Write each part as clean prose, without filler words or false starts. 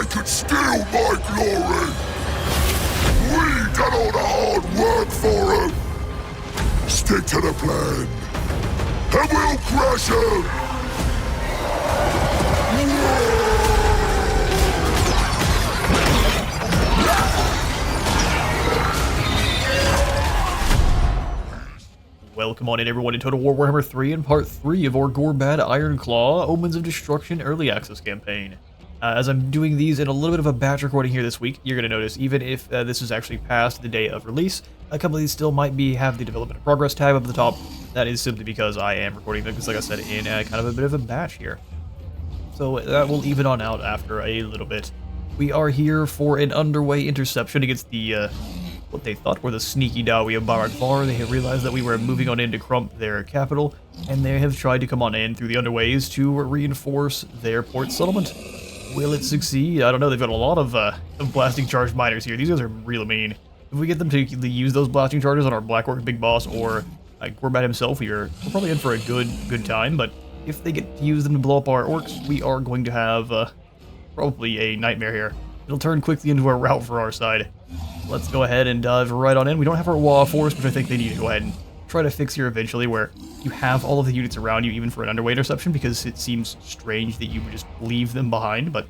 they could steal my glory. We done all the hard work for them. Stick to the plan, and we'll crush them. Welcome on in everyone to Total War Warhammer 3 and Part 3 of our Gorbad Ironclaw Omens of Destruction Early Access campaign. As I'm doing these in a little bit of a batch recording here this week, you're going to notice even if this is actually past the day of release, a couple of these still might have the development in progress tab up at the top. That is simply because I am recording them, because like I said, in kind of a bit of a batch here. So that will even on out after a little bit. We are here for an underway interception against the what they thought were the sneaky Dawi of Barak-Var. They have realized that we were moving on in to crump their capital, and they have tried to come on in through the underways to reinforce their port settlement. Will it succeed? I don't know. They've got a lot of blasting charge miners here. These guys are really mean. If we get them to use those blasting charges on our Black Orc Big Boss or Gorbad himself, we're probably in for a good time. But if they get to use them to blow up our orcs, we are going to have probably a nightmare here. It'll turn quickly into a rout for our side. Let's go ahead and dive right on in. We don't have our Wall Force, which I think they need to go ahead and try to fix here eventually, where you have all of the units around you, even for an underway interception, because it seems strange that you would just leave them behind, but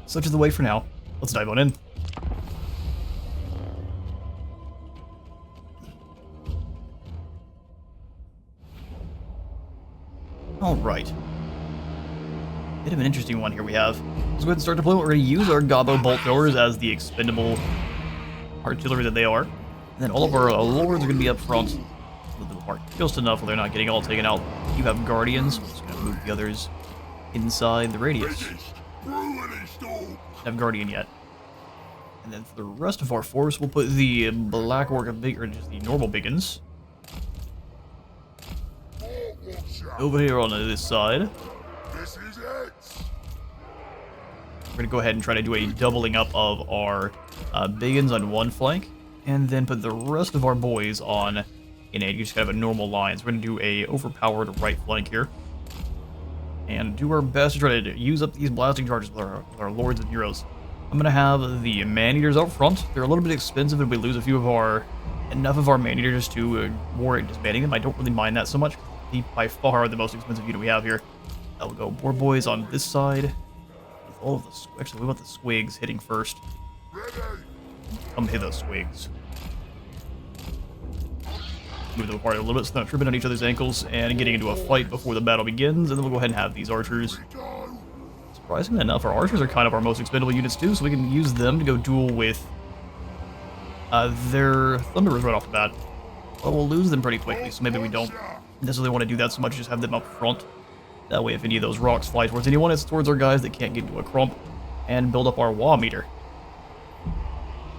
such is the way for now. Let's dive on in. Alright. Bit of an interesting one here we have. Let's go ahead and start deployment. We're going to use our Gobbo bolt throwers as the expendable artillery that they are. And then all of our lords are going to be up front. Just enough where they're not getting all taken out. You have guardians. I'm just going to move the others inside the radius. Don't have guardian yet. And then for the rest of our force, we'll put the Black Orc or just the normal biggins over here on this side. We're going to go ahead and try to do a doubling up of our biggins on one flank, and then put the rest of our boys on in a just kind of a normal line. So we're going to do a overpowered right flank here, and do our best to try to use up these blasting charges with our lords and heroes. I'm going to have the man-eaters out front. They're a little bit expensive if we lose enough of our man-eaters to warrant disbanding them. I don't really mind that so much. They by far are the most expensive unit we have here. We'll go boar boys on this side. All of the actually, we want the squigs hitting first. Come hit those squigs. Move them apart a little bit so they're not tripping on each other's ankles and getting into a fight before the battle begins. And then we'll go ahead and have these archers. Surprisingly enough, our archers are kind of our most expendable units too, so we can use them to go duel with their thunderers right off the bat. But we'll lose them pretty quickly, so maybe we don't necessarily want to do that so much. Just have them up front. That way, if any of those rocks fly towards anyone, it's towards our guys that can't get into a crump, and build up our wall meter.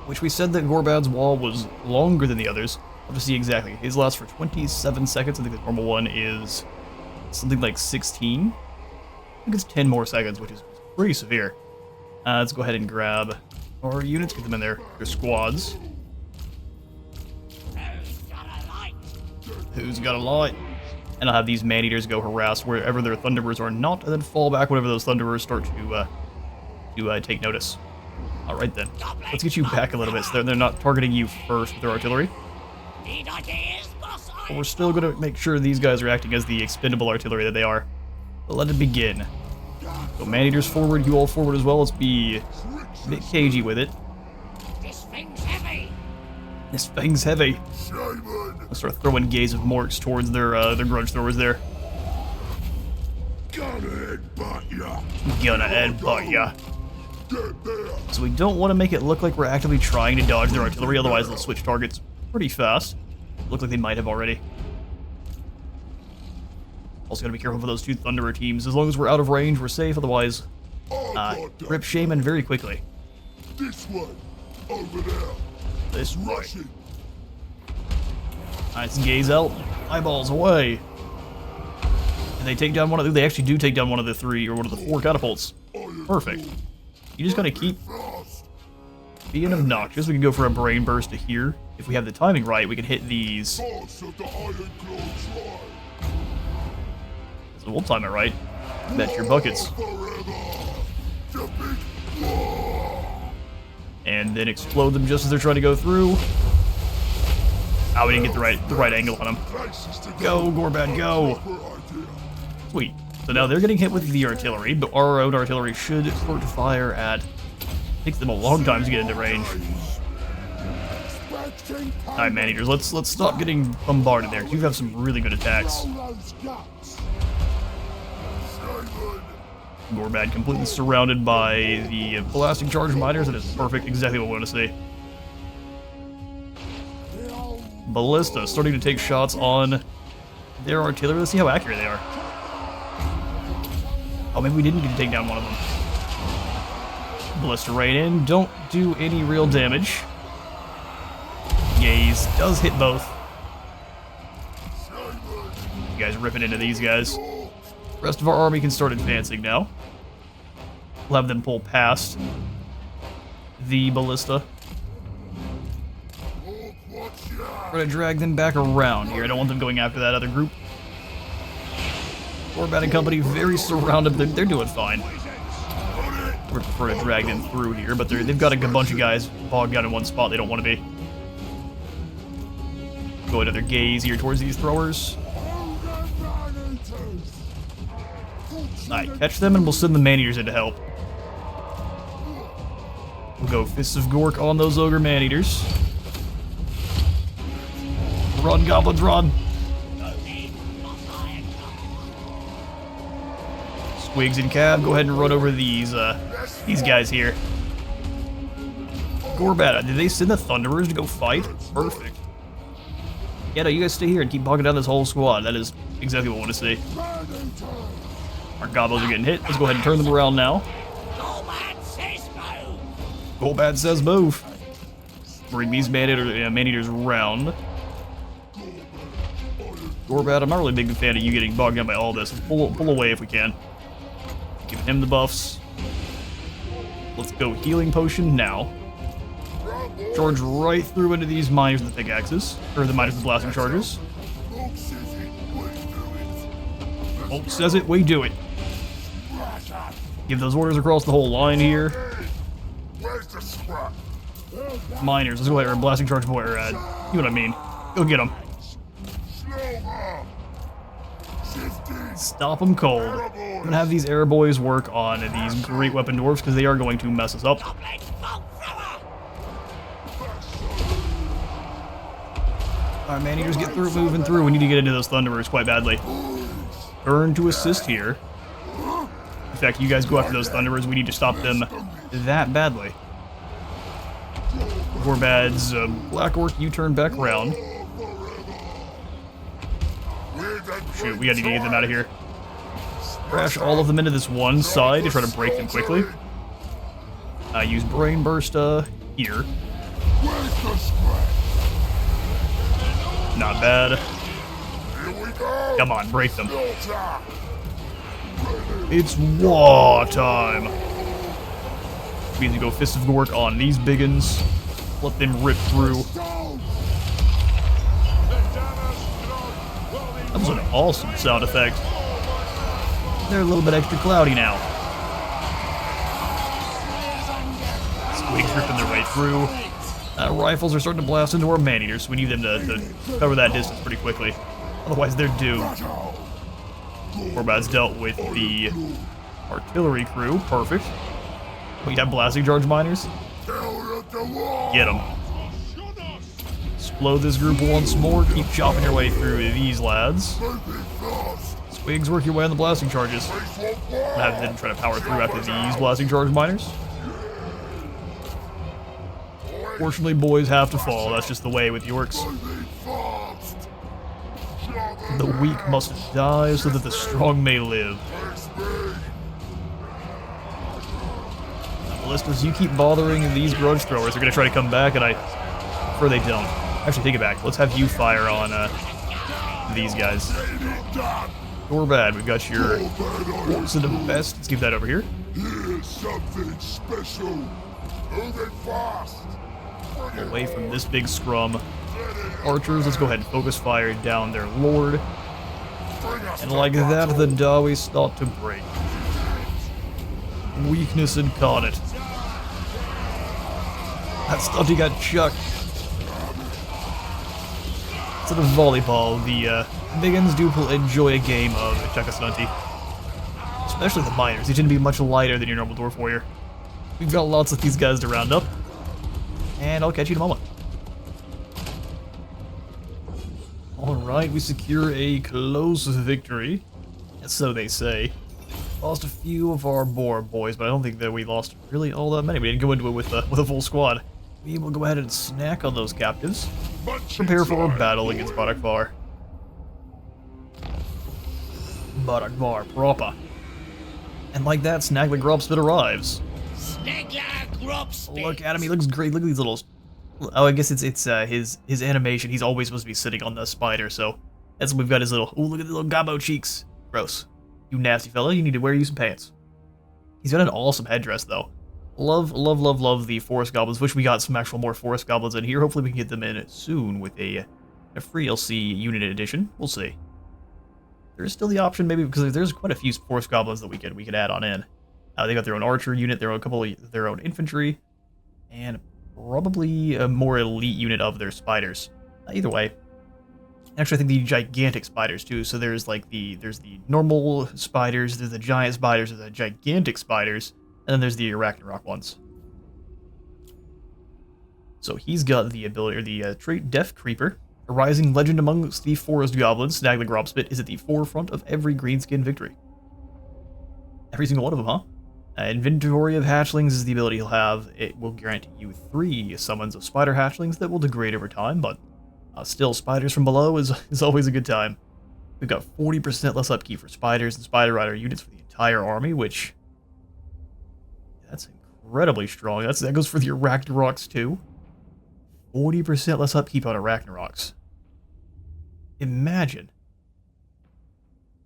Which we said that Gorbad's wall was longer than the others. I'll just see exactly. His lasts for 27 seconds. I think the normal one is something like 16. I think it's 10 more seconds, which is pretty severe. Let's go ahead and grab our units, get them in their squads. Who's got a light? And I'll have these man-eaters go harass wherever their thunderers are not, and then fall back whenever those thunderers start to take notice. All right then, let's get you back a little bit so they're not targeting you first with their artillery. But we're still going to make sure these guys are acting as the expendable artillery that they are. But let it begin. So man-eaters forward, you all forward as well. Let's be a bit cagey with it. This thing's heavy. Let's start throwing gaze of morks towards their grudge throwers there. Gonna headbutt ya. So we don't want to make it look like we're actively trying to dodge their artillery, otherwise they'll switch targets pretty fast. Looks like they might have already. Also gotta be careful for those two Thunderer teams. As long as we're out of range, we're safe. Otherwise, rip Shaman very quickly. This one, over there. This way. Nice gaze out. Eyeballs away. And they take down one of they actually do take down one of the three or one of the four catapults. Perfect. You just gotta keep being obnoxious. We can go for a brain burst to here. If we have the timing right, we can hit these. So we'll time it right. Bet your buckets. and then explode them just as they're trying to go through. Oh, we didn't get the right angle on them. Go, Gorbad, go! Sweet. So now they're getting hit with the artillery, but our own artillery should start to fire at... Takes them a long time to get into range. Alright, man-eaters, let's stop getting bombarded there, because you have some really good attacks. Gorbad completely surrounded by the blasting charge miners. That is perfect, exactly what we want to see. Ballista starting to take shots on their artillery. Let's see how accurate they are. Oh, maybe we didn't get to take down one of them. Ballista right in. Don't do any real damage. Gaze does hit both. You guys ripping into these guys. Rest of our army can start advancing now. We'll have them pull past the ballista. We're gonna drag them back around here. I don't want them going after that other group. Gorbad and company very surrounded. They're doing fine. We prefer to drag them through here, but they've got a good bunch of guys bogged down in one spot they don't want to be. Go another gaze here towards these throwers. Alright, catch them and we'll send the man-eaters in to help. We'll go Fists of Gork on those ogre man-eaters. Run, goblins, run! Squigs and Cab, go ahead and run over these guys here. Gorbad, did they send the Thunderers to go fight? Perfect. Yeah, no, you guys stay here and keep bogging down this whole squad. That is exactly what I want to see. Our goblins are getting hit. Let's go ahead and turn them around now. Gorbad says move. Bring these man-eaters around. Gorbad, I'm not really a big fan of you getting bogged down by all this. Let's pull away if we can. Give him the buffs. Let's go healing potion now. Charge right through into these miners with the pickaxes. Or the miners with blasting charges. Oak says it, we do it. Give those orders across the whole line here. Miners, let's go ahead, or blasting charge boy, or you know what I mean. Go get them. Stop them cold. I'm gonna have these air boys work on these great weapon dwarves because they are going to mess us up. Alright, man-eaters, get through, moving through. We need to get into those thunderers quite badly. Turn to assist here. In fact, you guys go after those thunderers. We need to stop them that badly. Gorbad's Black Orc, you turn back around. Shoot, we gotta get them out of here. Crash all of them into this one side to try to break them quickly. Use Brain Burst here. Not bad. Come on, break them. It's war time. Means you go Fist of Gork on these biggins. Let them rip through. That was an awesome sound effect. They're a little bit extra cloudy now. Squigs ripping their way through. Rifles are starting to blast into our man-eaters, so we need them to cover that distance pretty quickly. Otherwise, they're doomed. Gorbad's dealt with the artillery crew. Perfect. We have blasting charge miners. Get them. Explode this group once more. Keep chopping your way through these lads. Squigs, work your way on the blasting charges. We'll have them try to power through after these blasting charge miners. Fortunately, boys have to fall. That's just the way with the orcs. The weak must die so that the strong may live. Ballistas, you keep bothering these grudge throwers. They're going to try to come back, and I prefer they don't. Actually, take it back. Let's have you fire on these guys. Gorbad, we've got your orcs of the best. Let's keep that over here. Here's something special. Moving fast. Away from this big scrum. Archers, let's go ahead and focus fire down their lord. And like that, the Dawi start to break. Weakness incarnate. That stunty got chucked. Instead of volleyball, the Biggins do enjoy a game of chuck a stunty. Especially the miners. They tend to be much lighter than your normal dwarf warrior. We've got lots of these guys to round up. And I'll catch you in a moment. Alright, we secure a close victory. So they say. Lost a few of our boar boys, but I don't think that we lost really all that many. We didn't go into it with a full squad. We will go ahead and snack on those captives. Prepare for a battle against Barakvar. Barakvar proper. And like that, Snagla Grobspit arrives. Snagla Grobspit. Look at him, he looks great. Look at these little... Oh, I guess it's his animation. He's always supposed to be sitting on the spider, so... That's what we've got his little... Oh, look at the little gobbo cheeks. Gross. You nasty fella, you need to wear you some pants. He's got an awesome headdress, though. Love, love, love, love the forest goblins. Wish we got some actual more forest goblins in here. Hopefully we can get them in soon with a free LC unit edition. We'll see. There's still the option, maybe, because there's quite a few forest goblins that we could add on in. They got their own archer unit, their own infantry, and probably a more elite unit of their spiders. Either way. Actually, I think the gigantic spiders too. So there's the normal spiders, there's the giant spiders, there's the gigantic spiders, and then there's the Arachnarok ones. So he's got the ability, or the trait Death Creeper. A rising legend amongst the forest goblins, Snagla Grobspit is at the forefront of every greenskin victory. Every single one of them, huh? Inventory of hatchlings is the ability he'll have. It will grant you 3 summons of spider hatchlings that will degrade over time, but still, spiders from below is always a good time. We've got 40% less upkeep for spiders and spider rider units for the entire army, which... That's incredibly strong. That goes for the Arachnaroks too. 40% less upkeep on Arachnaroks. Imagine.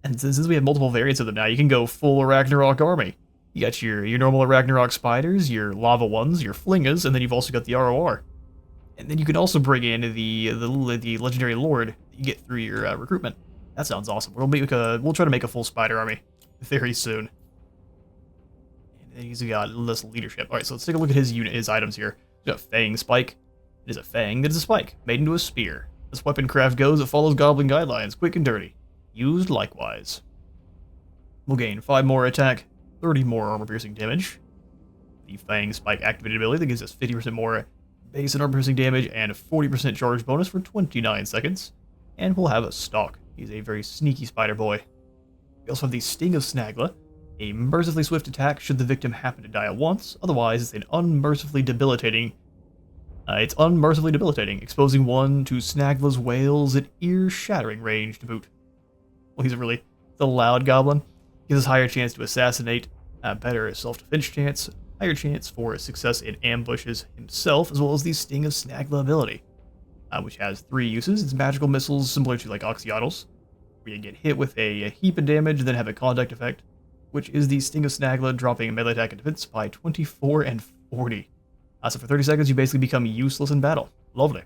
And since we have multiple variants of them now, you can go full Arachnarok army. You got your normal Arachnarok spiders, your lava ones, your flingas, and then you've also got the ROR. And then you can also bring in the legendary lord that you get through your recruitment. That sounds awesome. We'll try to make a full spider army very soon. And then he's got less leadership. All right, so let's take a look at his items here. He's got Fang Spike. It is a fang that is a spike, made into a spear. As weapon craft goes, it follows goblin guidelines, quick and dirty. Used likewise. We'll gain 5 more attack, 30 more armor-piercing damage. The Fang Spike activated ability that gives us 50% more base and armor-piercing damage and a 40% charge bonus for 29 seconds. And we'll have a Stalk. He's a very sneaky spider boy. We also have the Sting of Snagla, a mercifully swift attack should the victim happen to die at once. Otherwise, it's an unmercifully debilitating... exposing one to Snagla's wails at ear-shattering range to boot. Well, he's a loud goblin. Gives us higher chance to assassinate, better self-defense chance, higher chance for success in ambushes himself, as well as the Sting of Snagla ability, which has 3 uses. It's magical missiles similar to like Oxyotls, where you get hit with a heap of damage and then have a contact effect, which is the Sting of Snagla, dropping melee attack and defense by 24 and 40. So for 30 seconds, you basically become useless in battle. Lovely.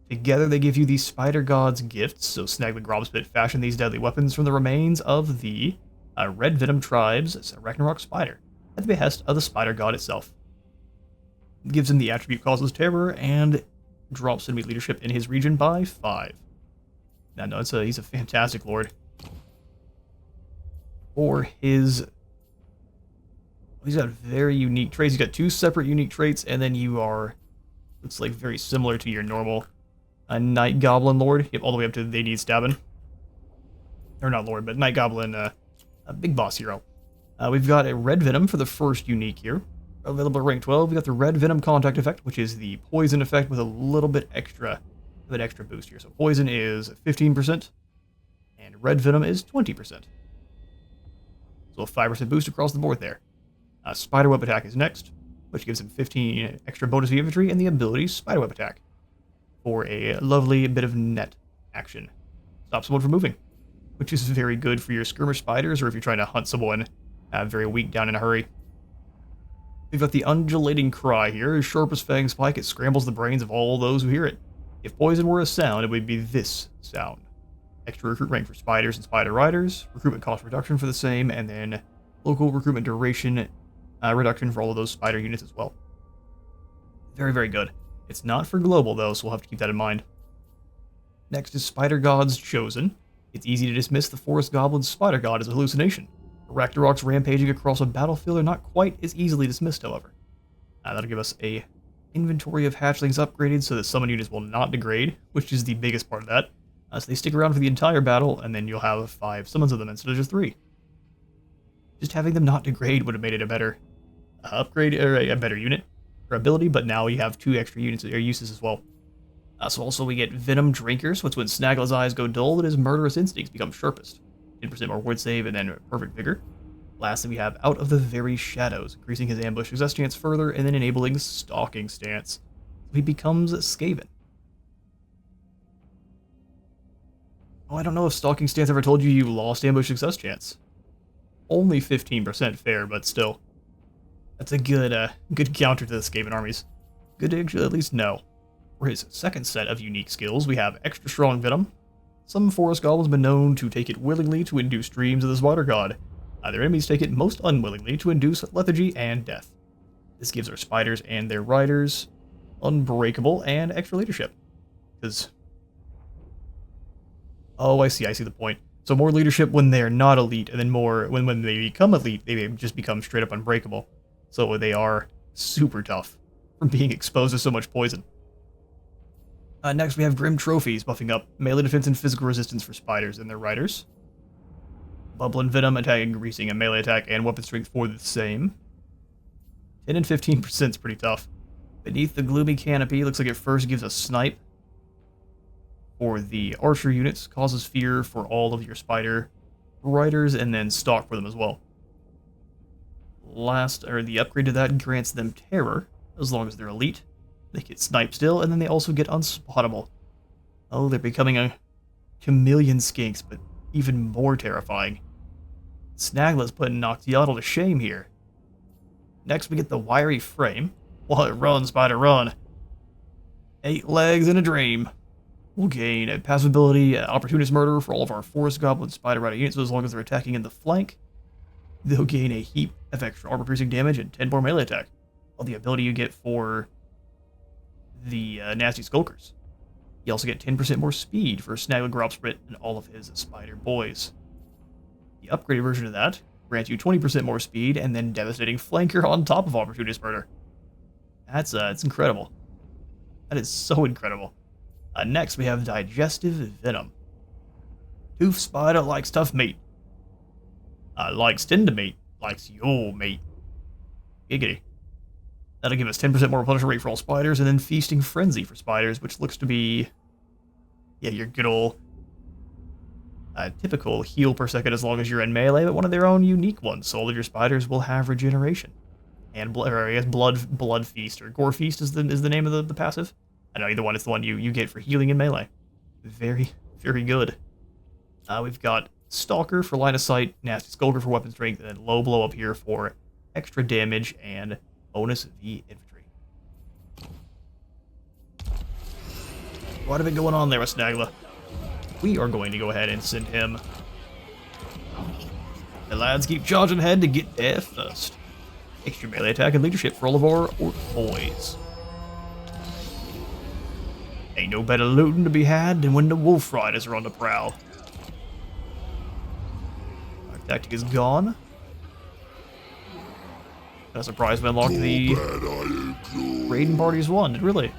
Together, they give you the Spider God's gifts, so Snagla Grobspit fashioned these deadly weapons from the remains of the Red Venom Tribe's Ragnarok Spider, at the behest of the Spider God itself. It gives him the attribute Causes Terror, and drops enemy leadership in his region by 5. Now, no, he's a fantastic lord. For his... He's got very unique traits. He's got 2 separate unique traits, and then you are... Looks like very similar to your normal Night Goblin Lord. Yep, all the way up to They Need Stabbing. Or not Lord, but Night Goblin, a Big Boss hero. We've got a Red Venom for the first unique here. Available at rank 12. We've got the Red Venom Contact effect, which is the poison effect with a little bit extra boost here. So poison is 15%, and Red Venom is 20%. So a 5% boost across the board there. Spiderweb Attack is next, which gives him 15 extra bonus to infantry, and the ability Spiderweb Attack for a lovely bit of net action. Stops someone from moving, which is very good for your skirmish spiders, or if you're trying to hunt someone very weak down in a hurry. We've got the Undulating Cry here. As sharp as Fang Spike, it scrambles the brains of all those who hear it. If poison were a sound, it would be this sound. Extra recruit rank for spiders and spider riders, recruitment cost reduction for the same, and then local recruitment duration reduction for all of those spider units as well. Very, very good. It's not for global, though, so we'll have to keep that in mind. Next is Spider God's Chosen. It's easy to dismiss the Forest Goblin's Spider God as a hallucination. Arachnorocks rampaging across a battlefield are not quite as easily dismissed, however. That'll give us a inventory of hatchlings upgraded so that summon units will not degrade, which is the biggest part of that. So they stick around for the entire battle, and then you'll have 5 summons of them instead of just 3. Just having them not degrade would have made it a better upgrade, or a better unit, or ability, but now you have 2 extra units or uses as well. So also we get Venom Drinkers, which when Snagla's eyes go dull, and his murderous instincts become sharpest. 10% more ward save, and then Perfect Vigor. Lastly, we have Out of the Very Shadows, increasing his ambush success chance further, and then enabling Stalking Stance. He becomes Skaven. Oh, I don't know if Stalking Stance ever told you you lost ambush success chance. Only 15% fair, but still. That's a good counter to the Skaven armies. Good to actually at least know. For his second set of unique skills, we have Extra Strong Venom. Some forest goblins have been known to take it willingly to induce dreams of the Spider God. Their enemies take it most unwillingly to induce lethargy and death. This gives our spiders and their riders unbreakable and extra leadership. Because... oh, I see the point. So more leadership when they're not elite, and then more when they become elite, they just become straight up unbreakable. So they are super tough from being exposed to so much poison. Next we have Grim Trophies, buffing up melee defense and physical resistance for spiders and their riders. Bubble and Venom attack increasing a melee attack and weapon strength for the same. 10 and 15% is pretty tough. Beneath the Gloomy Canopy, looks like it first gives a snipe. For the archer units, causes fear for all of your spider riders, and then stalk for them as well. The upgrade to that grants them terror, as long as they're elite. They get snipe still, and then they also get unspottable. Oh, they're becoming a chameleon skinks, but even more terrifying. Snagla's putting Noctiaddle to shame here. Next we get the Wiry Frame. Well, run, spider, run. 8 legs and a dream. We'll gain a passive ability, Opportunist Murder for all of our Forest Goblin Spider Rider units, so as long as they're attacking in the flank. They'll gain a heap of extra armor-piercing damage and 10 more melee attack. Well, the ability you get for the Nasty Skulkers. You also get 10% more speed for Snagla, Gropsprit, and all of his spider boys. The upgraded version of that grants you 20% more speed and then Devastating Flanker on top of Opportunist Murder. That's incredible. That is so incredible. Next, we have Digestive Venom. Tooth Spider likes tough meat. Likes tender meat. Likes your meat. Giggity. That'll give us 10% more replenishment rate for all spiders, and then Feasting Frenzy for spiders, which looks to be... yeah, your good old... typical heal per second as long as you're in melee, but one of their own unique ones, so all of your spiders will have regeneration. And, Blood Feast, or Gore Feast is the name of the passive. I know either one is the one you get for healing in melee. Very, very good. We've got Stalker for line of sight, Nasty Skulker for weapon strength, and then Low Blow up here for extra damage and bonus V infantry. Quite a bit going on there with Snagla. We are going to go ahead and send him. The lads keep charging ahead to get there first. Extra melee attack and leadership for all of our orc boys. Ain't no better looting to be had than when the wolf riders are on the prowl. Our tactic is gone. Not surprised we unlocked the raiding parties one. Did really?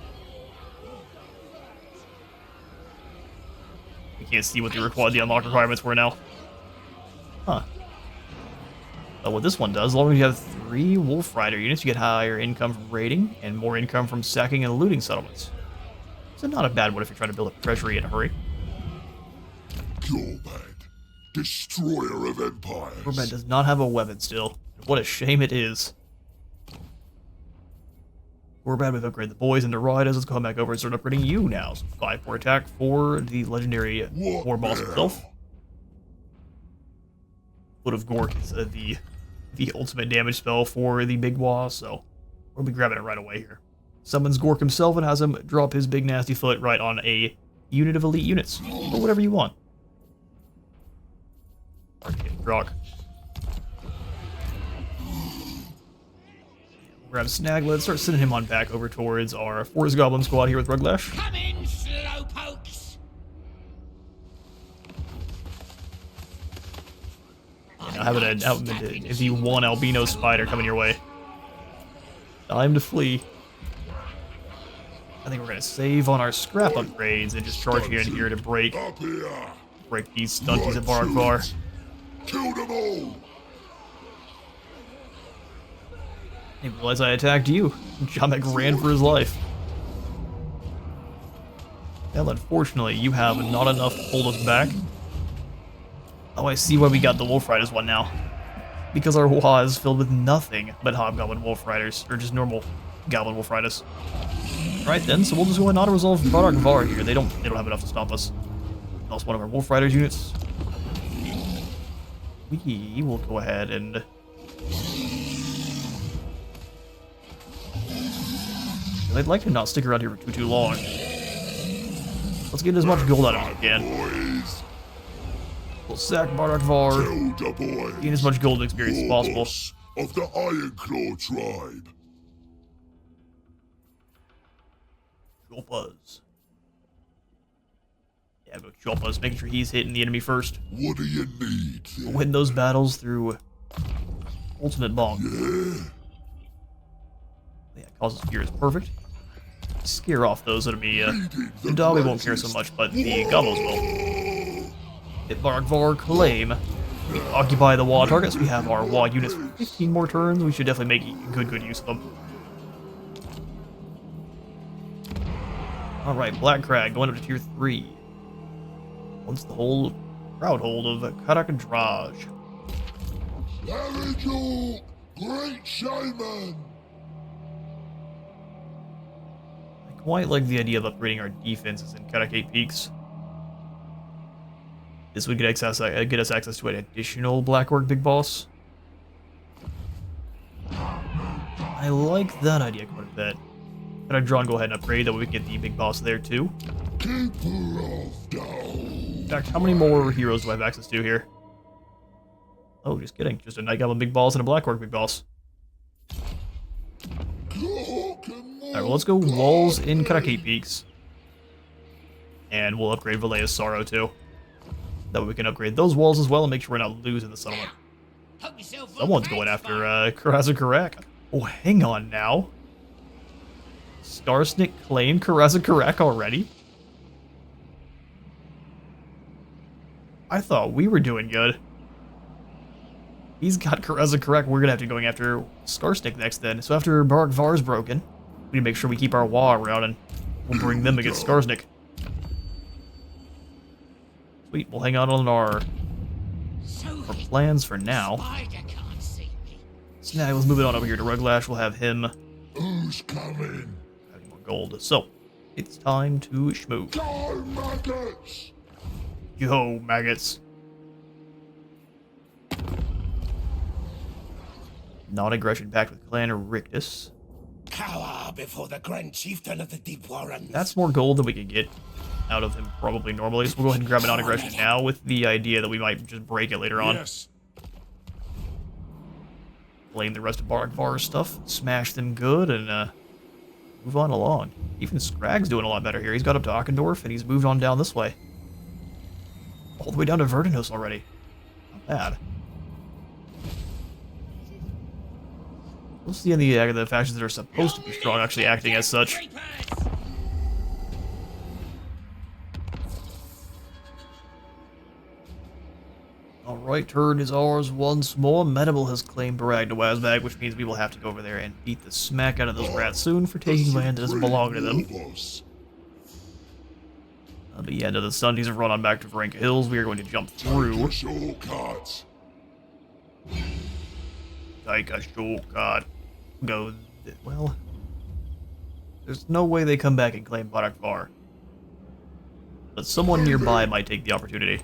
We can't see what the unlock requirements were now. Huh. But what this one does, as long as you have 3 Wolf Rider units, you get higher income from raiding and more income from sacking and looting settlements. So not a bad one if you're trying to build a treasury in a hurry. Gorbad, destroyer of empires. Gorbad does not have a weapon still. What a shame it is. Gorbad, we've upgraded the boys into riders. Let's go back over and start upgrading you now. So 5 more attack for the legendary war boss himself. Foot of Gork is the ultimate damage spell for the big boss, so we'll be grabbing it right away here. Summons Gork himself and has him drop his big nasty foot right on a unit of elite units, or whatever you want. Arcane Grok. Grab Snagla and start sending him on back over towards our Forest Goblin squad here with Ruglash. Come in, slowpokes. Now having a the one albino spider coming your way. Time to flee. I think we're gonna save on our scrap upgrades and just charge in here to break these stunties at Ironclaw. Kill them all! I didn't realize I attacked you. Jamek ran for his life. Well, unfortunately, you have not enough to hold us back. Oh, I see why we got the Wolf Riders one now. Because our WA is filled with nothing but Hobgoblin Wolf Riders, or just normal Goblin Wolf Riders. Right then, so we'll just go and auto-resolve Bardock Var here. They don't have enough to stop us. Lost one of our Wolf Riders units. We will go ahead and... I'd like to not stick around here for too long. Let's get as much gold out of it as we can. We'll sack Bardock Var, gain as much gold experience as possible. Of the Ironclaw tribe. Choppers. Yeah, go Choppers, making sure he's hitting the enemy first. What do you need? We'll win those battles through ultimate bonk. Yeah, causes fear is perfect. Scare off those enemy. The Dobby won't care so much, but the Gobbles will. Hit Bardock Var, claim. We occupy the WA targets. We have our WA units for 15 more turns. We should definitely make good use of them. Alright, Black Crag going up to tier 3. Once the whole crowd hold of Karakadraj. Harry, great showman! I quite like the idea of upgrading our defenses in Karakate Peaks. This would get us access to an additional Black Orc Big Boss. I like that idea quite a bit. Can I draw and go ahead and upgrade, that way we can get the Big Boss there too? In fact, how many more heroes do I have access to here? Oh, just kidding. Just a Night Goblin Big Boss and a Black Orc Big Boss. Alright, well, let's go walls in Karakate Peaks. And we'll upgrade Valea's Sorrow too. That way we can upgrade those walls as well and make sure we're not losing the settlement. Someone's going after Karazakarak. Oh, hang on now. Starsnick claimed Karazakarak already? I thought we were doing good. He's got Karazakarak. We're gonna have to be going after Starsnick next then. So after Bardock Var's broken, we need to make sure we keep our WA around and we'll bring them against Skarsnik. Sweet, we'll hang out on our plans for now. Snagla's moving on over here to Ruglash. We'll have him. Who's coming? Having more gold. So, it's time to schmoo. Go, maggots! Yo, maggots. Non-aggression pact with Clan Rictus. Cower before the Grand Chieftain of the Deep Warrens. That's more gold than we could get out of him probably normally, so we'll go ahead and grab a non-aggression now with the idea that we might just break it later on. Yes. Blame the rest of Bardock Var's stuff, smash them good, and move on along. Even Scrag's doing a lot better here. He's got up to Ockendorf, and he's moved on down this way. All the way down to Verdenhos already. Not bad. We'll see in the factions that are supposed to be strong actually acting as such. Alright, turn is ours once more. Menable has claimed Barag to Wazbag, which means we will have to go over there and beat the smack out of those rats soon for taking land that doesn't belong to them. But yeah, to the Sundays have run on back to Varenka Hills. We are going to jump through. Take a shortcut. Go. Well, there's no way they come back and claim Bardock Var. But someone nearby might take the opportunity.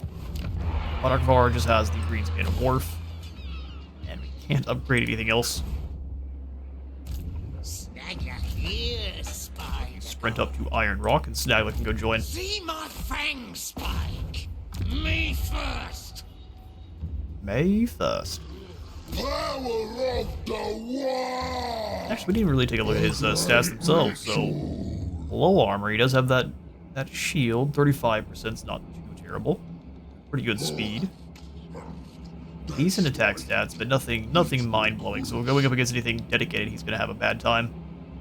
Bardock Var just has the Greenspan Wharf, and we can't upgrade anything else. Snagla here, Spike. Sprint up to Iron Rock, and Snagla can go join. See my fangs, Spike. Me first. May 1st. Power of the war! Actually, we didn't really take a look at his stats themselves. So, low armor. He does have that shield. 35% is not too terrible. Pretty good speed. Decent attack stats, but nothing mind-blowing. So going up against anything dedicated, he's gonna have a bad time.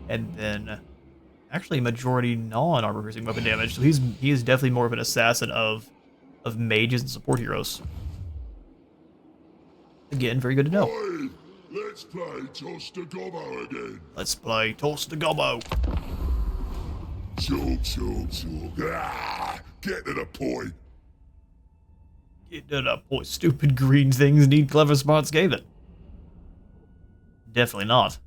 And then, actually, majority non-armor piercing weapon damage. So he is definitely more of an assassin of mages and support heroes. Again, very good to know. Hey, let's play Toss the Gobbo again. Let's play Toss the Gobbo. Choke. Ah, get to the point. Get to the point. Stupid green things need clever spots, gave it. Definitely not.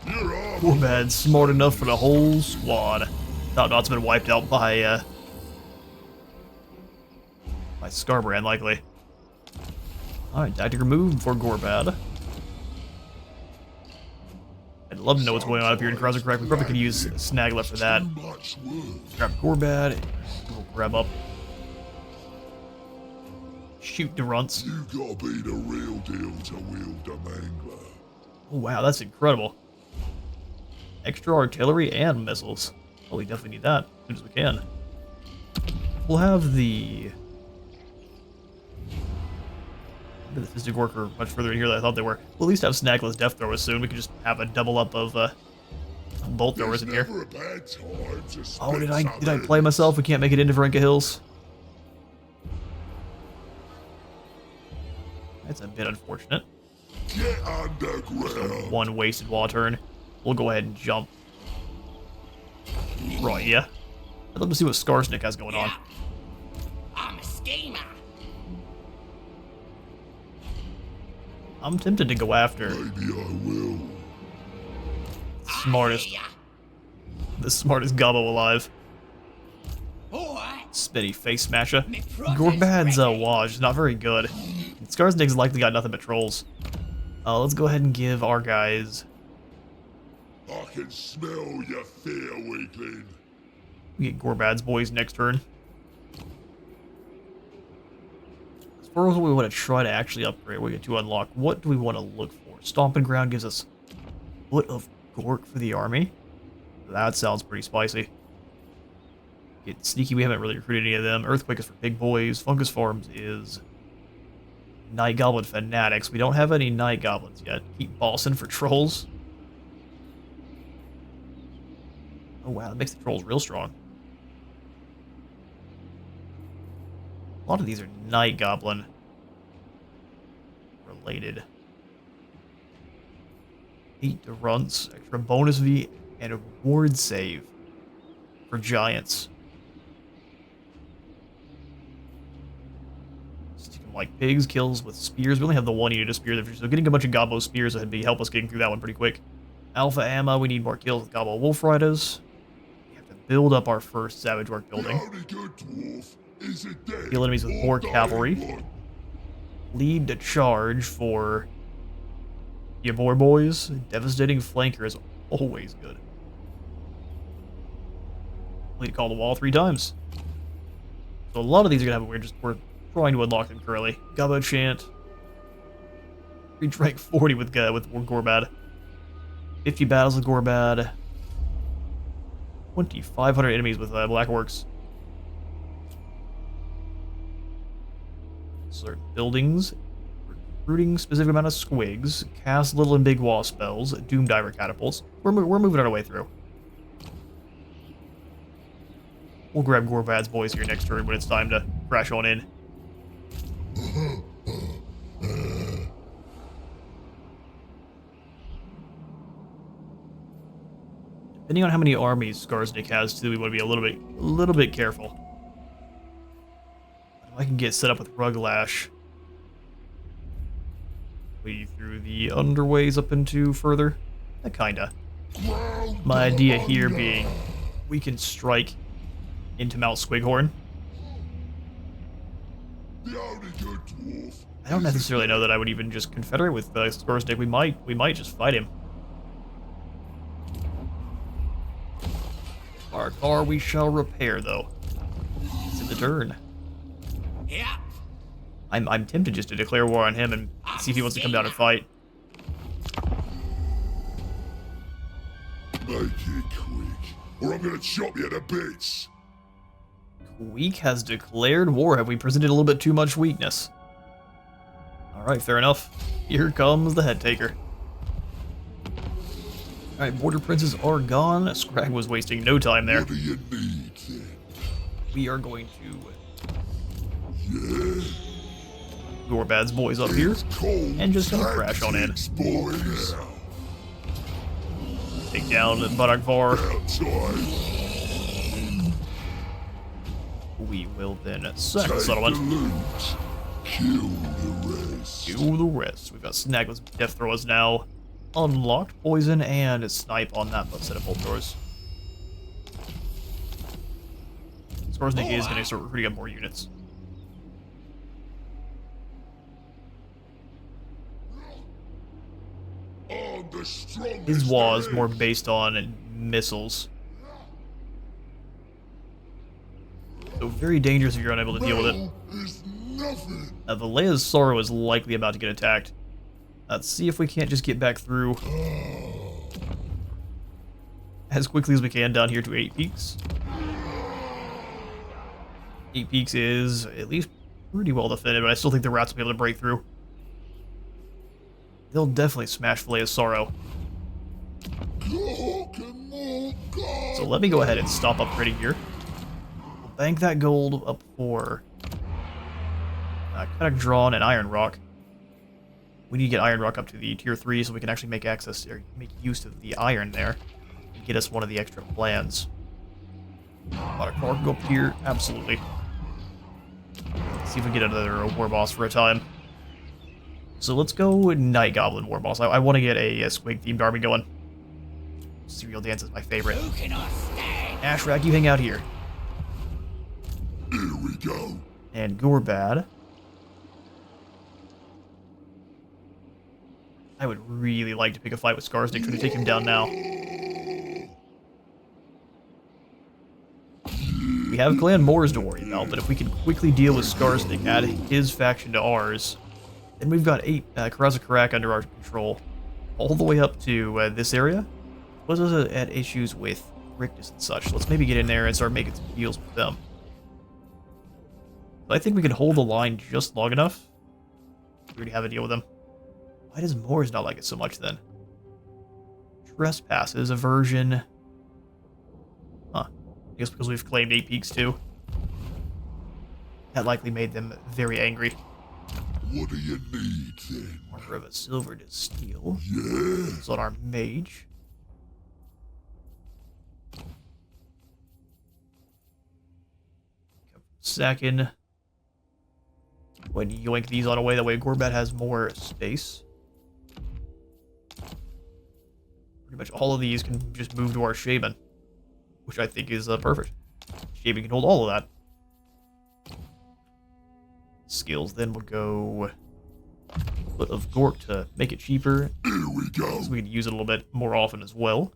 Gorbad's smart enough for the whole squad. Top Knot's been wiped out by Scarbrand, likely. Alright, tactic removed for Gorbad. I'd love to know what's going on up here in Cross and Crack. We probably could use Snagla for that. Grab Gorbad. We'll grab up. Shoot the runts. You gotta be the real deal to wield the mangler. Oh wow, that's incredible. Extra artillery and missiles. Oh, we definitely need that as soon as we can. We'll have the Fistic Worker much further in here than I thought they were. We'll at least have Snagla's Death Throwers soon. We can just have a double up of Bolt Throwers in here. Oh, did I play myself? We can't make it into Varenka Hills. That's a bit unfortunate. Get underground. One wasted wall turn. We'll go ahead and jump. Right, yeah. I'd love to see what Skarsnik has going on. I'm a schemer. I'm tempted to go after Maybe I will. the smartest gobbo alive. Alright. Spinny face smasher. Gorbad's Waj is not very good. Skarsnik's likely got nothing but trolls. Let's go ahead and give our guys. I can smell your fear, weakling. We get Gorbad's boys next turn. As far as what we want to try to actually upgrade, we get to unlock. What do we want to look for? Stomping Ground gives us Foot of Gork for the army. That sounds pretty spicy. Get Sneaky, we haven't really recruited any of them. Earthquake is for big boys. Fungus Farms is Night Goblin Fanatics. We don't have any Night Goblins yet. Keep Boston for trolls. Oh wow, that makes the trolls real strong. A lot of these are Night Goblin related. 8 to runts, extra bonus V, and a ward save for giants. Stick them like pigs, kills with spears. We only have the one unit of spear, so getting a bunch of Gobbo spears would help us getting through that one pretty quick. Alpha ammo, we need more kills with Gobbo Wolf Riders. We have to build up our first Savage Work building. Kill enemies with more cavalry. Lead the charge for your boys. Devastating flanker is always good. Lead call the wall 3 times. So a lot of these are gonna have we're trying to unlock them currently. Gobbo chant. Reach rank 40 with Gorbad. 50 battles with Gorbad. 2,500 enemies with Black Orcs. Certain buildings. Recruiting specific amount of squigs. Cast little and big wall spells. Doom Diver catapults. We're moving our way through. We'll grab Gorbad's boys here next turn when it's time to crash on in. Depending on how many armies Skarsnik has too, we want to be a little bit careful. If I can get set up with Ruglash. We through the underways up into further. Kinda. My idea here being we can strike into Mount Squighorn. I don't necessarily know that I would even just confederate with Skarsnik. We might just fight him. Our car we shall repair though. It's in the turn. Yeah. I'm tempted just to declare war on him and see if he wants to come down and fight. Make it quick, or I'm gonna chop you to bits. Weak has declared war. Have we presented a little bit too much weakness? Alright, fair enough. Here comes the head taker. Alright, border princes are gone. Scrag was wasting no time there. What do you need then? We are going to Yeah. Gorbad's boys up here. It's cold And just gonna crash on in. tactics, boys. Take down Barackvar. Outside. We will then sack the Take settlement. the loot. Kill the rest. Do the rest. We've got Snagla's death throwers now. Unlocked poison and a snipe on that set of bolt throwers. Skarsnik is going to start recruiting up more units. On the strongest His was edge. more based on missiles. So very dangerous if you're unable to deal with it. Battle is nothing. Valea's Sorrow is likely about to get attacked. Let's see if we can't just get back through as quickly as we can down here to 8 Peaks. 8 Peaks is at least pretty well defended, but I still think the rats will be able to break through. They'll definitely smash Valea's Sorrow. So let me go ahead and stop upgrading here. We'll bank that gold up for kind of drawn an Iron Rock. We need to get Iron Rock up to the tier 3 so we can actually make access or make use of the iron there and get us one of the extra plans. Want a car go up here? Absolutely. Let's see if we can get another war boss for a time. So let's go with Night Goblin war boss. I want to get a Squig themed army going. Serial Dance is my favorite. Who cannot stand? Ashrak, you hang out here. Here we go. And Gorbad. I would really like to pick a fight with Skarsnik, trying to take him down now. We have Clan Moors to worry about, but if we can quickly deal with Skarsnik, add his faction to ours, then we've got 8 Karazakarak under our control, all the way up to this area. Plus us at issues with Rictus and such. Let's maybe get in there and start making some deals with them. But I think we can hold the line just long enough. We already have a deal with them. Why does Moors not like it so much then? Trespasses, aversion. Huh. I guess because we've claimed 8 Peaks too. That likely made them very angry. What do you need then? Armor of a silver to steel. Yeah. It's on our mage. Second. Go ahead and yoink these on away. That way Gorbad has more space. Pretty much all of these can just move to our Shaman, which I think is perfect. Shaman can hold all of that. Skills then will go Foot of Gork to make it cheaper, Here we go. so we can use it a little bit more often as well.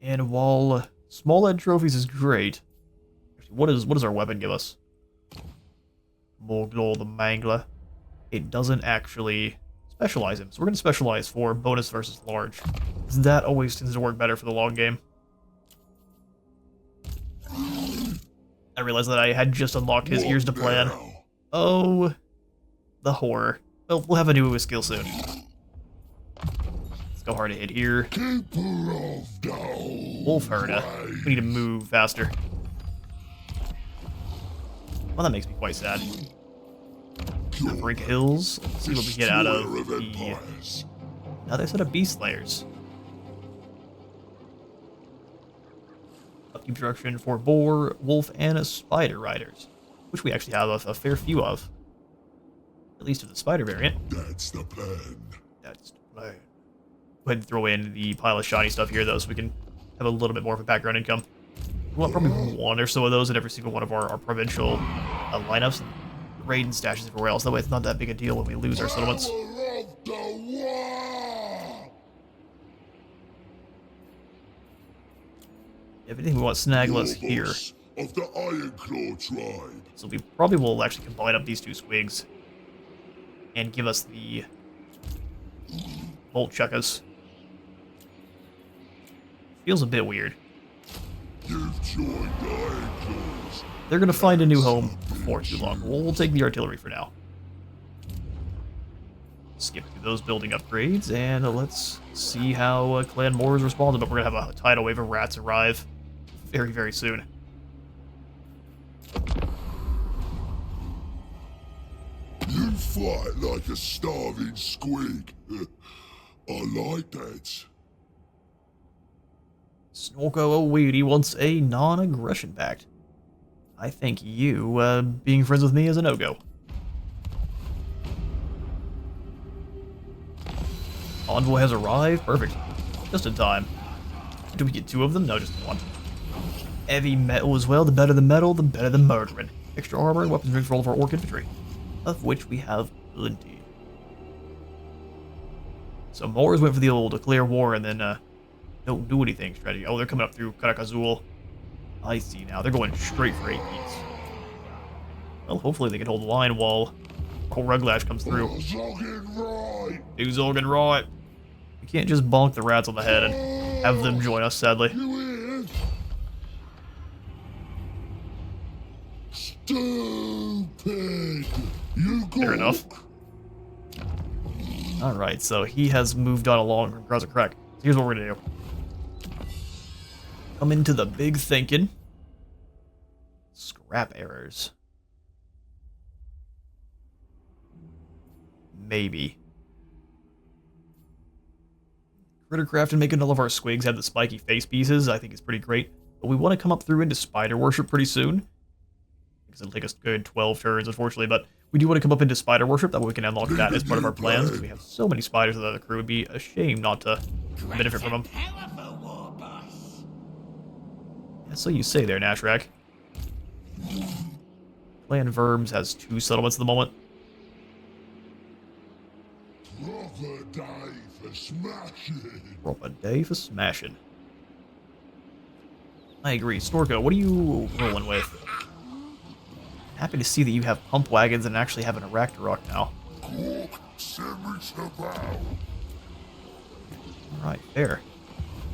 And while small head trophies is great, actually, what does our weapon give us? Morgul the Mangler. It doesn't actually specialize him, so we're going to specialize for bonus versus large. That always tends to work better for the long game. I realized that I had just unlocked his ears to plan. Now. Oh, the horror. Well, we'll have a new skill soon. Let's go hard to hit here. Keeper of down. Wolf Herda. We need to move faster. Well, that makes me quite sad. Break Hills. Let's see what we get out of Destroyer the empires. another set of Beast Slayers. Upkeep Destruction for Boar, Wolf, and Spider Riders, which we actually have a fair few of. At least of the Spider variant. That's the plan. That's the plan. Go ahead and throw in the pile of shiny stuff here, though, so we can have a little bit more of a background income. We want probably one or so of those in every single one of our provincial lineups. Raid and stashes everywhere else. That way it's not that big a deal when we lose our settlements. Power of the war. If anything, we want Snaglas here. Warboss of the Ironclaw tribe. So we probably will actually combine up these two squigs and give us the bolt chuckers. Feels a bit weird. You've joined Ironclaws. They're gonna find a new home before too long. We'll take the artillery for now. Skip through those building upgrades, and let's see how Clan Moors responded. But we're gonna have a tidal wave of rats arrive very, very soon. You fight like a starving squig. I like that. Snorko O'Weedy wants a non-aggression pact. I think you, being friends with me is a no-go. Envoy has arrived. Perfect. Just in time. Do we get 2 of them? No, just 1. Heavy metal as well. The better the metal, the better the murdering. Extra armor and weapons range for all of our orc infantry, of which we have plenty. So Moors went for the old declare war and then don't do anything strategy. Oh, they're coming up through Karakazul. I see now. They're going straight for 8 beats. Well, hopefully they can hold the line while Ruglash comes through. Do Zorgan right. We can't just bonk the rats on the head and have them join us, sadly. Stupid. You go. Fair enough. Alright, so he has moved on along from Krauser Crack. So here's what we're gonna do. Come into the big thinking. Scrap errors. Maybe. Crittercraft and making all of our squigs have the spiky face pieces, I think is pretty great. But we want to come up through into Spider Worship pretty soon. Because it'll take us a good 12 turns, unfortunately, but we do want to come up into Spider Worship, that way we can unlock that as part of our plans, because we have so many spiders that the crew would be a shame not to benefit from them. Yeah, so you say there, Nashrak. Clan Verbs has 2 settlements at the moment. Proper day for smashing. Proper day for smashing. I agree. Snorko, what are you rolling with? Happy to see that you have pump wagons and actually have an Arachnorok now. Alright, fair.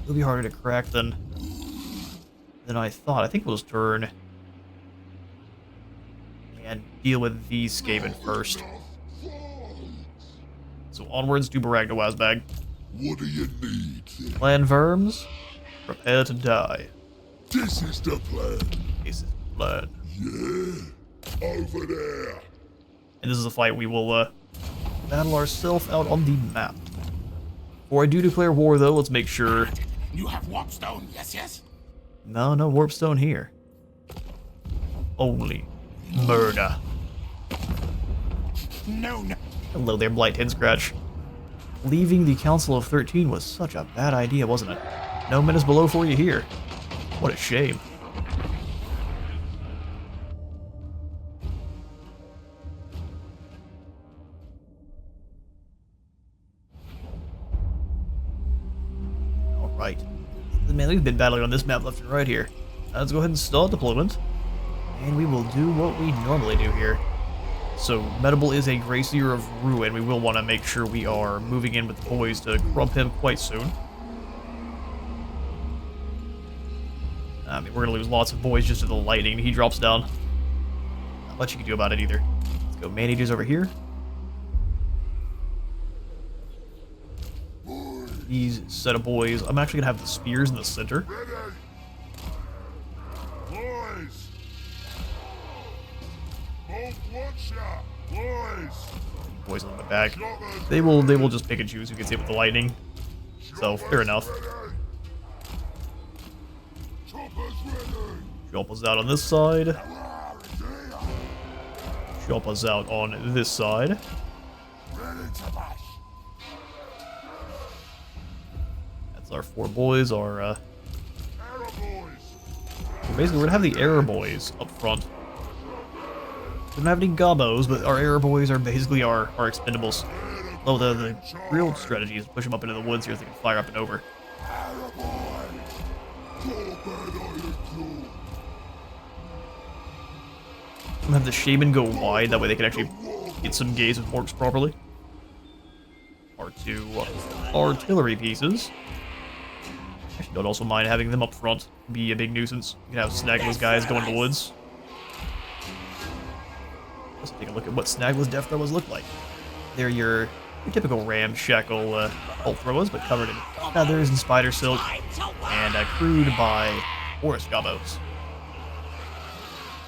It'll be harder to crack than I thought. I think we'll just turn and deal with these Skaven first. So onwards to Barag to Wazbag. What do you need? Clan Verms, prepare to die. This is the plan. This is the plan. Yeah, over there. And this is a fight we will battle ourselves out on the map. Before I do declare war, though, let's make sure. You have Warpstone, yes, yes? No Warpstone here. Only murder. No. Hello there, Blight Head Scratch. Leaving the Council of 13 was such a bad idea, wasn't it? No minutes below for you here. What a shame. Alright. Man, we've been battling on this map left and right here. Let's go ahead and start deployment. And we will do what we normally do here. So, Medable is a Gracier of Ruin. We will want to make sure we are moving in with the boys to grub him quite soon. I mean, we're going to lose lots of boys just to the lightning. He drops down. Not much you can do about it either. Let's go man-eaters over here. These set of boys. I'm actually going to have the spears in the center. Boys! Both one shot! Boys! Boys on the back. They will just pick and choose who gets hit with the lightning. So, fair enough. Chopper's out on this side. Chopper's out on this side. That's our 4 boys, our basically we're gonna have the Error Boys up front. We don't have any gobos, but our Error Boys are basically our expendables. Oh, the real strategy is push them up into the woods here so they can fire up and over. I'm gonna have the Shaman go wide, that way they can actually Get some gaze of orcs properly. R2 artillery pieces. Actually, don't also mind having them up front. Be a big nuisance. You can have Snagla's guys go in the woods. Let's take a look at what Snagla's death throwers look like. They're your typical ramshackle bolt throwers, but covered in feathers and spider silk, and crewed by forest gobos.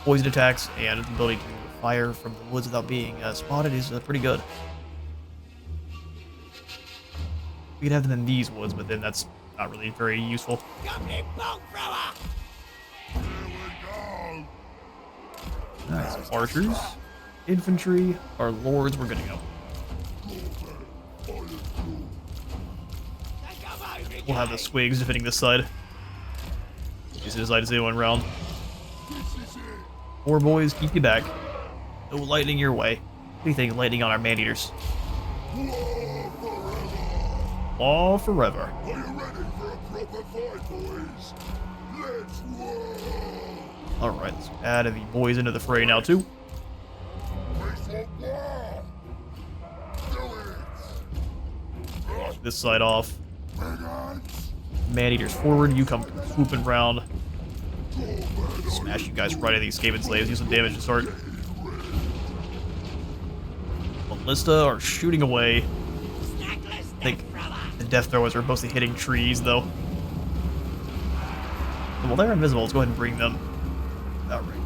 Poison attacks and the ability to fire from the woods without being spotted is pretty good. We could have them in these woods, but then that's not really very useful. Alright, so archers, infantry, our lords, we're good to go. We'll have the swigs defending this side. This is like 0 round. 4 boys, keep you back. No lightning your way. What do you think, lightning on our man-eaters? Law forever. Are you ready for a proper fight, boys? Let's roll! Alright, let's add the boys into the fray now, too. This side off. Man-eaters forward, you come swooping round. Smash you guys right at these Skaven slaves, do some damage to start. Ballista are shooting away. I think the death throwers are mostly hitting trees, though. Well, they're invisible, let's go ahead and bring them. Alright.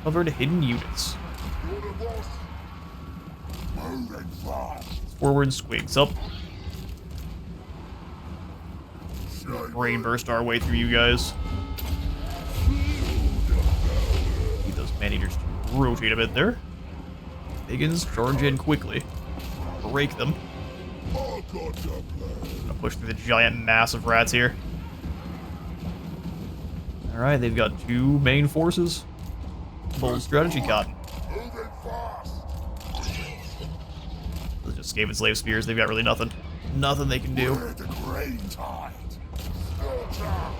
Covered hidden units. Forward, squigs up. Brain burst our way through you guys. Need those man-eaters to rotate a bit there. Biggins, charge in quickly. Break them. Gonna push through the giant mass of rats here. Alright, they've got 2 main forces. Bold strategy, Cotton. Those are just Skaven slave spears, they've got really nothing. Nothing they can do.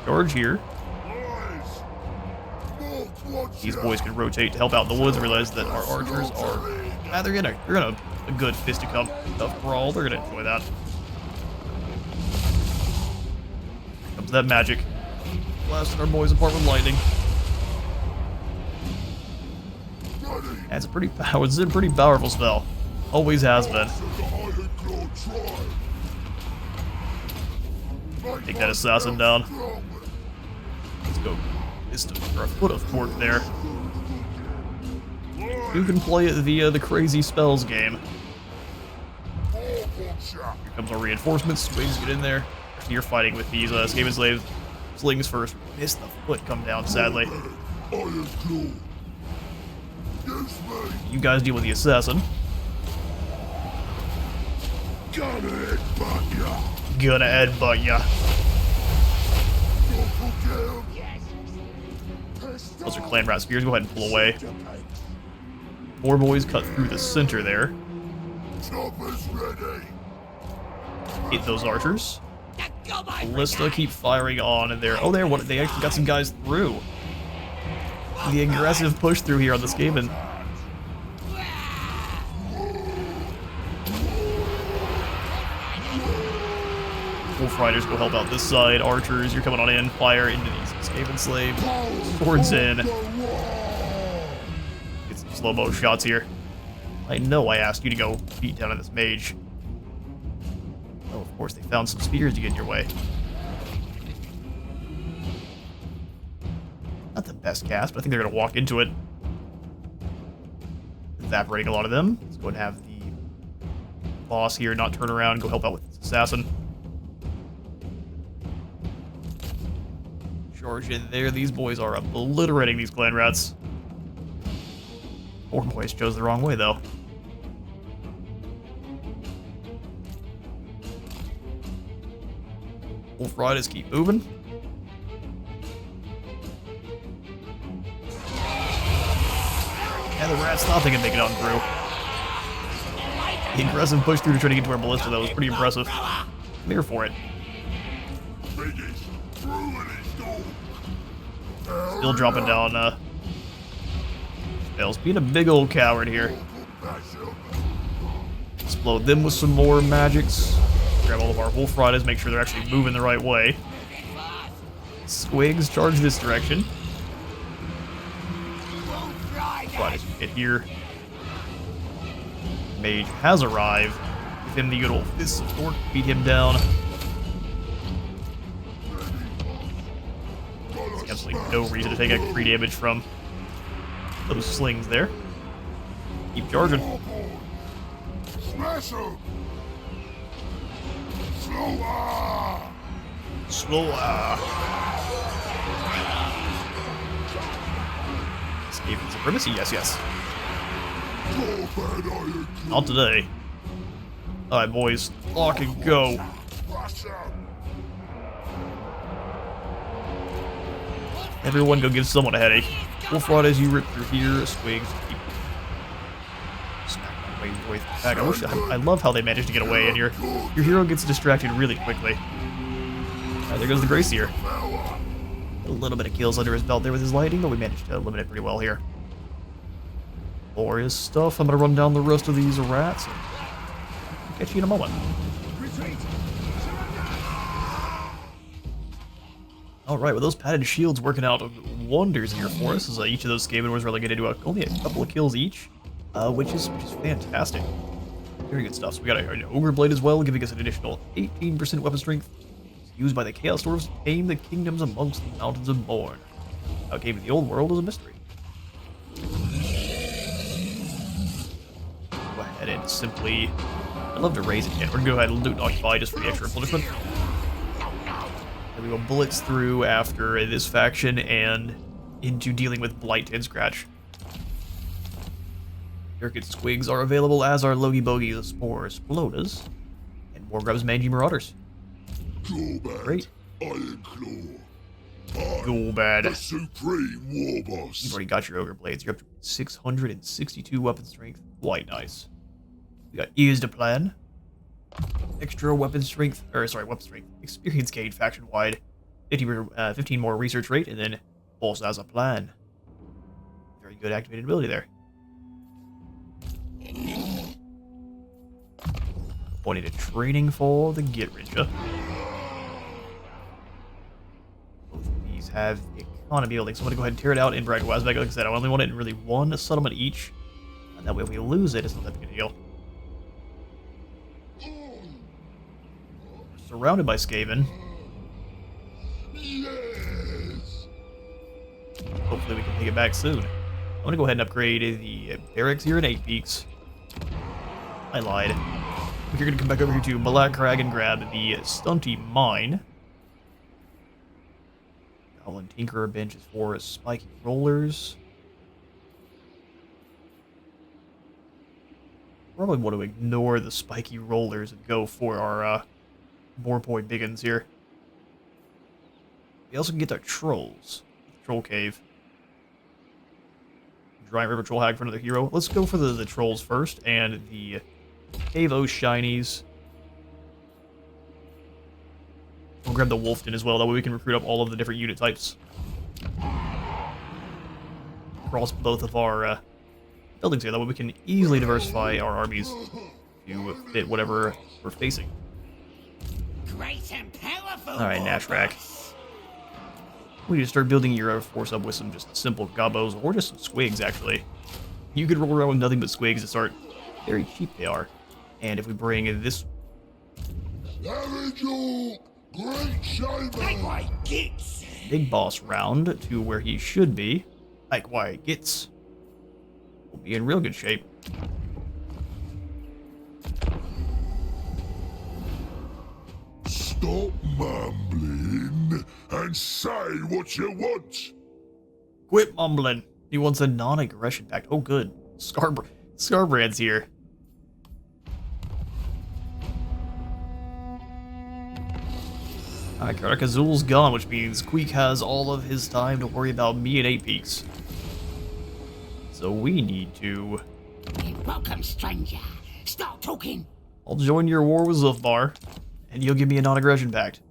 Charge here. These boys can rotate to help out in the woods and realize that our archers are... they're gonna a good fisticuff brawl. They're gonna enjoy that. Here comes that magic. Blasting our boys apart with lightning. That's a pretty powerful spell. Always has been. Take that assassin down. Let's go. For a foot of torque there. You can play it via the crazy spells game. Here comes our reinforcements. Swings, get in there. You're fighting with these Skaven slaves. Slings first. Missed the foot come down, sadly. You guys deal with the assassin. Gonna headbutt ya. Those are clan rat spears. Go ahead and pull away. 4 boys cut through the center there. Hit those archers. Ballista keep firing on in there. Oh, they actually got some guys through. The aggressive push through here on the Skaven. Wolf Riders go help out this side. Archers, you're coming on in. Fire into these Skaven slaves. Swords in. Get some slow-mo shots here. I know I asked you to go beat down on this mage. Oh, of course, they found some spears to get in your way. Not the best cast, but I think they're going to walk into it. Evaporating a lot of them. Let's go and have the boss here not turn around and go help out with this assassin. Charge in there. These boys are obliterating these clan rats. 4 boys chose the wrong way, though. Wolf Riders keep moving. And the rats thought they could make it on through. The aggressive push through to try to get to our ballista, though, was pretty impressive. I'm here for it. Still dropping down Fails, being a big old coward here. Explode them with some more magics. Grab all of our Wolf Riders, make sure they're actually moving the right way. Squigs, charge this direction. Riders get here. Mage has arrived. Give him the good old Fist of Thor, beat him down. There's absolutely no reason to take extra 3 damage from those slings there. Keep charging. Smash him! Slower! Slower! Escape from supremacy, yes, yes. Gorbad Ironclaw! Not today. Alright, boys. Lock and go. Everyone go give someone a headache. Wolf Rod as you rip through here, Squigs. Keep snapping away with the attack. I love how they managed to get away, and your hero gets distracted really quickly. Alright, there goes the Gracier. A little bit of kills under his belt there with his lightning, but we managed to eliminate pretty well here. Glorious stuff. I'm gonna run down the rest of these rats. Catch you in a moment. Alright, well, those padded shields working out wonders here for us, as each of those Skaven are relegated to only a couple of kills each, which is fantastic. Very good stuff. So we got an Ogre Blade as well, giving us an additional 18% weapon strength, used by the Chaos Dwarves to tame the kingdoms amongst the mountains of Morn. How it came to the old world is a mystery. Go ahead and simply... I'd love to raise it again. We're gonna go ahead and loot and occupy just for the extra punishment. And we will blitz through after this faction and into dealing with Blight and Scratch. Circuit Squigs are available, as are Logie Bogies, Spores, Splodas, and Wargrub's Mangy Marauders. Great. Ironclaw. Gorbad. The supreme war boss. You've already got your Ogre Blades. You're up to 662 weapon strength. Quite nice. We got Ears to Plan. Extra weapon strength, weapon strength. Experience gain faction-wide. 15 more research rate, and then also has a plan. Very good activated ability there. Pointing to training for the Gitrija. Both of these have economy building, so I'm going to go ahead and tear it out in Bragg Wazbag. Like I said, I only want it in really one settlement each. And that way if we lose it, it's not that big a deal. We're surrounded by Skaven. Yes. Hopefully we can take it back soon. I'm going to go ahead and upgrade the barracks here in 8 Peaks. I lied. We're going to come back over here to Black Crag and grab the Stunty Mine. Goblin Tinkerer bench is for spiky rollers. Probably want to ignore the spiky rollers and go for our Boarboy Biggins here. We also can get our trolls. Troll Cave. Giant River Troll Hag for another hero. Let's go for the trolls first, and the Cave O Shinies. We'll grab the Wolfden as well, that way we can recruit up all of the different unit types. Across both of our buildings here, that way we can easily diversify our armies to fit whatever we're facing. Great and powerful. Alright, Nashrak. We need to start building your force up with some just simple gobbos, or just some squigs, actually. You could roll around with nothing but squigs to start. Very cheap they are. And if we bring this... big boss round to where he should be, like why it gets, we'll be in real good shape. Stop mumbling and say what you want. Quit mumbling. He wants a non-aggression pact. Oh, good. Scarbrand's here. Alright, Karnak Azul's gone, which means Queek has all of his time to worry about me and 8 Peaks. So we need to... Welcome, stranger. Start talking. I'll join your war with Zufbar, and you'll give me a non-aggression pact.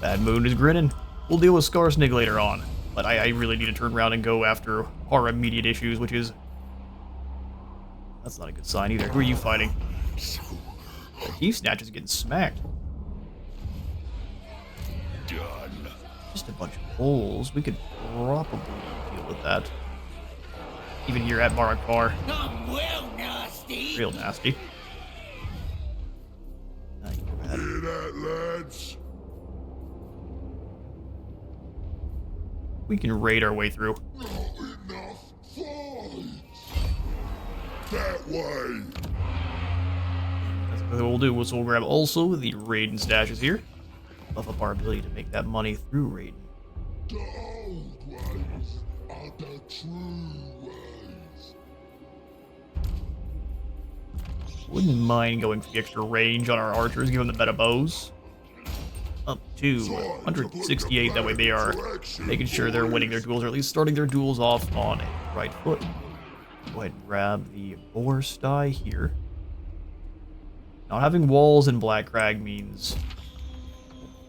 Bad Moon is grinning. We'll deal with Skarsnig later on. But I really need to turn around and go after our immediate issues, which is... That's not a good sign either. Who are you fighting? The Thief Snatch is getting smacked. Done. Just a bunch of holes. We could probably deal with that. Even here at Barakar. I'm well nasty. Real nasty. Hear that, lads? We can raid our way through. Not enough fights. That way. That's what we'll do. So we'll grab also the raiding stashes here. Buff up our ability to make that money through raiding. The old ways are the true ways. Wouldn't mind going for the extra range on our archers, give them the better bows. Up to 168, that way they are making sure they're winning their duels, or at least starting their duels off on a right foot. Go ahead and grab the boar sty here. Not having walls in Black Crag means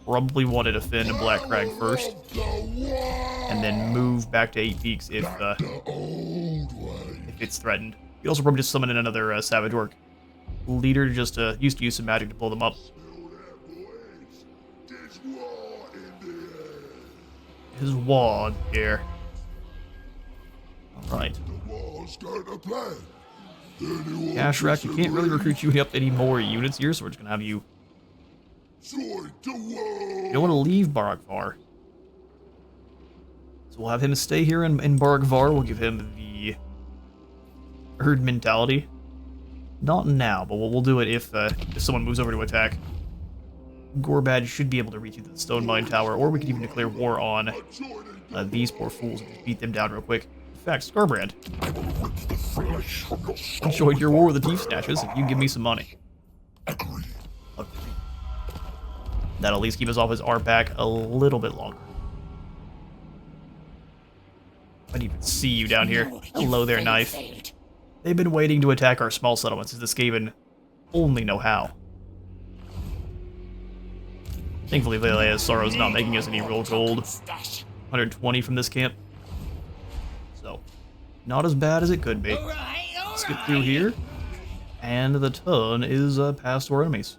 probably want to defend Black Crag first, and then move back to 8 Peaks if it's threatened. You could also probably just summon in another Savage Orc leader, just used to use some magic to pull them up. His wad here. Alright. Cash Rack, you can't really recruit you up any more units here, so we're just gonna have you... You don't want to leave Barakvar. So we'll have him stay here in Barakvar. We'll give him the herd mentality. Not now, but we'll do it if someone moves over to attack. Gorbad should be able to reach you to the Stone Mine Tower, or we could even declare war on these poor fools and just beat them down real quick. In fact, Scarbrand, enjoyed your war with the Thief Snatches if you give me some money. Okay. That'll at least keep us off his R pack a little bit longer. I didn't even see you down here. Hello there, Knife. They've been waiting to attack our small settlements as the Skaven only know how. Thankfully, Valea's Sorrow's not making us any real gold. 120 from this camp. So, not as bad as it could be. Let's get through here. And the ton is passed to our enemies.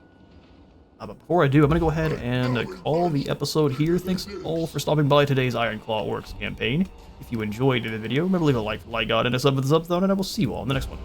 But before I do, I'm going to go ahead and call the episode here. Thanks all for stopping by today's Ironclaw Orcs campaign. If you enjoyed the video, remember to leave a like for Light God and a sub for the sub zone, and I will see you all in the next one.